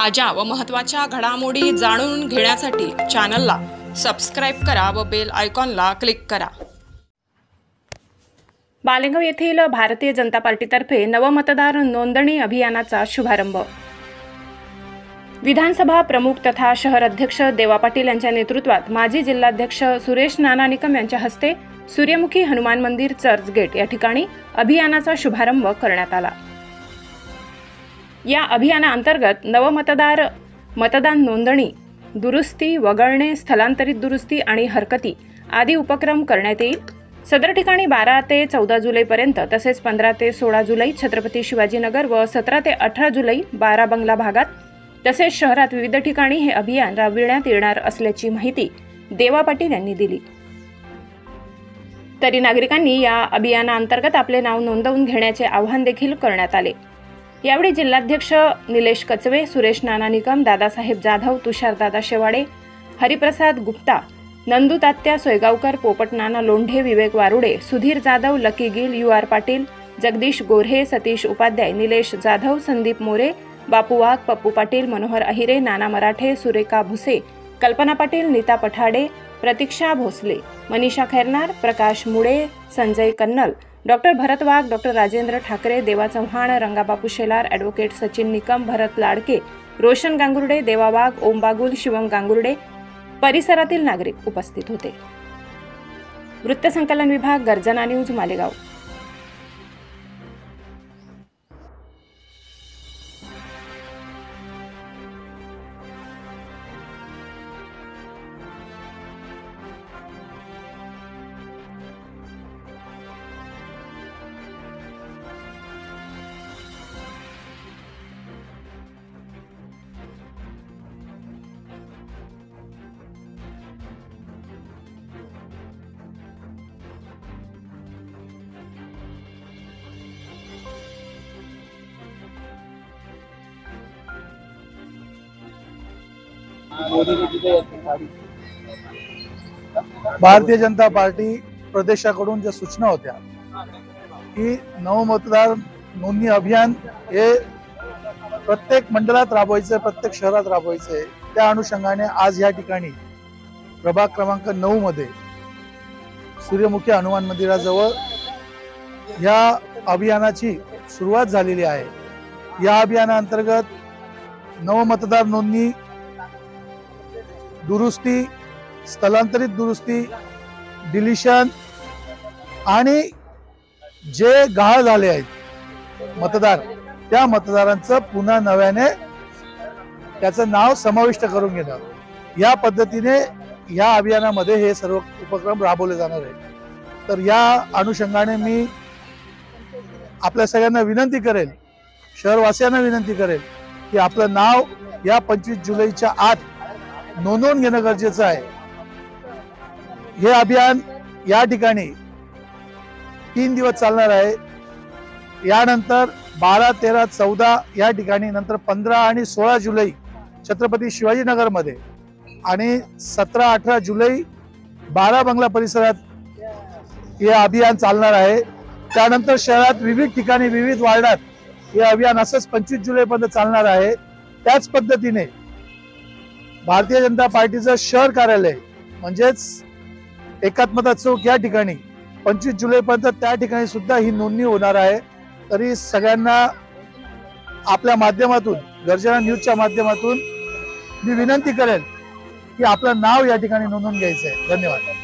ताज्या व महत्त्वाच्या घडामोडी जाणून घेण्यासाठी चॅनलला सबस्क्राइब करा व बेल आयकॉनला क्लिक करा। बालेगाव येथील भारतीय जनता पार्टीतर्फे नवमतदार नोंदणी अभियानाचा शुभारंभ। विधानसभा प्रमुख तथा शहर अध्यक्ष देवा पाटील यांच्या नेतृत्वात माजी जिल्हाध्यक्ष सुरेश नाना निकम यांच्या हस्ते सूर्यमुखी हनुमान मंदिर चर्चगेट या ठिकाणी अभियानाचा शुभारंभ करण्यात आला। या अभियानाअंतर्गत नवमतदार मतदान नोंदणी, दुरुस्ती, वगळणे, स्थलांतरित दुरुस्ती आणि हरकती आदी उपक्रम करण्यात येईल। सदर ठिकाणी 12 ते 14 जुलैपर्यंत तसेच 15 ते 16 जुलै छत्रपती शिवाजीनगर व 17 ते 18 जुलै 12 बंगला भागात तसेच शहरात विविध ठिकाणी हे अभियान राबविण्यात येणार असल्याची माहिती देवा पाटील यांनी दिली। तरी नागरिकांनी या अभियानाअंतर्गत आपले नाव नोंदवून घेण्याचे आवाहन देखील करण्यात आले। यावेळी जिल्हाध्यक्ष निलेश कचवे, सुरेश नाना निकम, दादासाहेब जाधव, तुषारदादा शेवाडे, हरिप्रसाद गुप्ता, नंदू तात्या सोयगावकर, पोपट नाना लोंढे, विवेक वारुडे, सुधीर जाधव, लकी गिल, UR पाटील, जगदीश गोऱ्हे, सतीश उपाध्याय, निलेश जाधव, संदीप मोरे, बापू वाघ, पप्पू पाटील, मनोहर अहिरे, नाना मराठे, सुरेखा भुसे, कल्पना पाटील, नीता पठाडे, प्रतीक्षा भोसले, मनीषा खैरनार, प्रकाश मुळे, संजय कन्नल, डॉक्टर भरत वाघ, डॉक्टर राजेंद्र ठाकरे, देवा चव्हाण, रंगाबापू शेलार, ॲडव्होकेट सचिन निकम, भरत लाडके, रोशन गांगुर्डे, देवा वाघ, ओम बागुल, शिवम गांगुर्डे परिसरातील नागरिक उपस्थित होते। वृत्तसंकलन विभाग, गर्जना न्यूज, मालेगाव। भारतीय जनता पार्टी प्रदेशाकडून ज्या सूचना होत्या की नवमतदार नोंदणी अभियान हे प्रत्येक मंडळात राबवायचं, प्रत्येक शहरात राबवायचं, त्या अनुषंगाने आज या ठिकाणी प्रभाग क्रमांक 9 मध्ये सूर्यमुखी हनुमान मंदिराजवळ या अभियानाची सुरुवात झालेली आहे। या अभियानाअंतर्गत नवमतदार नोंदणी, दुरुस्ती, स्थलांतरित दुरुस्ती, डिलिशन आणि जे गहाळ झाले आहेत मतदार, त्या मतदारांचं पुन्हा नव्याने त्याचं नाव समाविष्ट करून घेणं, या पद्धतीने या अभियानामध्ये हे सर्व उपक्रम राबवले जाणार आहेत। तर या अनुषंगाने मी आपल्या सगळ्यांना विनंती करेल, शहरवासियांना विनंती करेल की आपलं नाव या 25 जुलैच्या आत नोंदवून घेणं गरजेचं आहे। हे अभियान या ठिकाणी 3 दिवस चालणार आहे। यानंतर 12, 13, 14 या ठिकाणी, नंतर 15 आणि 16 जुलै छत्रपती शिवाजीनगर मध्ये आणि 17, 18 जुलै 12 बंगला परिसरात हे अभियान चालणार आहे। त्यानंतर शहरात विविध ठिकाणी, विविध वार्डात हे अभियान असंच 25 जुलैपर्यंत चालणार आहे। त्याच पद्धतीने भारतीय जनता पार्टीचं शहर कार्यालय म्हणजेच एकात्मता चौक या ठिकाणी 25 जुलैपर्यंत त्या ठिकाणी सुद्धा ही नोंदणी होणार आहे। तरी सगळ्यांना आपल्या माध्यमातून, गर्जना न्यूजच्या माध्यमातून मी विनंती करेल की आपलं नाव या ठिकाणी नोंदवून घ्यायचं आहे। धन्यवाद।